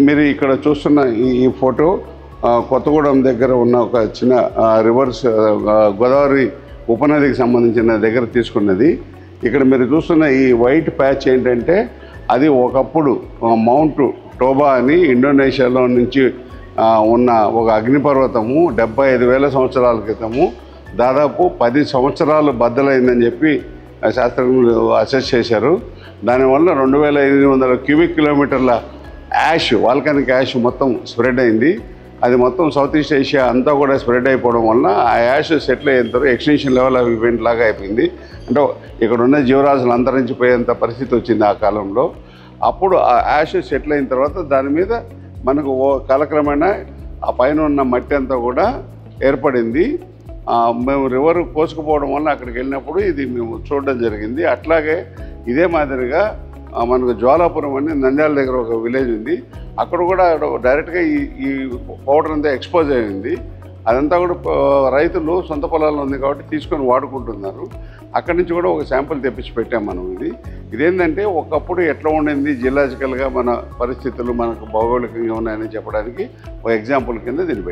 మీరు ఇక్కడ చూస్తున్న ఈ ఫోటో కొత్తగూడెం దగ్గర ఉన్న ఒక చిన్న రివర్స్ గోదావరి ఉపనదికి సంబంధించిన దగ్గర తీసుకున్నది. ఇక్కడ మీరు చూస్తున్న ఈ వైట్ ప్యాచ్ ఏంటంటే అది ఒకప్పుడు మౌంట్ టోబా అని ఇండోనేషియాలో నుంచి ఉన్న ఒక అగ్నిపర్వతము 75,000 సంవత్సరాల క్రితము దాదాపు 10 సంవత్సరాలు బద్దలైందని చెప్పి శాస్త్రజ్ఞులు అసెస్ చేశారు. దానివల్ల 2,800 క్యూబిక్ కిలోమీటర్ల యాష్, వాల్కానిక్ యాష్ మొత్తం స్ప్రెడ్ అయింది. అది మొత్తం సౌత్ ఈస్ట్ ఏషియా అంతా కూడా స్ప్రెడ్ అయిపోవడం వల్ల ఆ యాష్ సెటిల్ అయిన తర్వాత ఎక్స్టెన్షన్ లెవెల్ ఆఫ్ ఈవెంట్ లాగా అయిపోయింది. అంటే ఇక్కడ ఉన్న జీవరాశులు అంతరించిపోయేంత పరిస్థితి వచ్చింది ఆ కాలంలో. అప్పుడు ఆ యాష్ సెటిల్ అయిన తర్వాత దాని మీద మనకు కాలక్రమేణా ఆ పైన ఉన్న మట్టి అంతా కూడా ఏర్పడింది. మేము రివర్ కోసుకుపోవడం వల్ల అక్కడికి వెళ్ళినప్పుడు ఇది మేము చూడడం జరిగింది. అట్లాగే ఇదే మాదిరిగా మనకు జ్వాలాపురం అని నంద్యాల దగ్గర ఒక విలేజ్ ఉంది. అక్కడ కూడా డైరెక్ట్గా ఈ పౌడర్ అంతా ఎక్స్పోజ్ అయింది. అదంతా కూడా రైతులు సొంత పొలాల్లో ఉంది కాబట్టి తీసుకొని వాడుకుంటున్నారు. అక్కడి నుంచి కూడా ఒక శాంపుల్ తెప్పించి పెట్టాం మనం. ఇదేంటంటే ఒకప్పుడు ఎట్లా ఉండింది జియోలాజికల్గా మన పరిస్థితులు మనకు భౌగోళికంగా ఉన్నాయని చెప్పడానికి ఒక ఎగ్జాంపుల్ కింద దీన్ని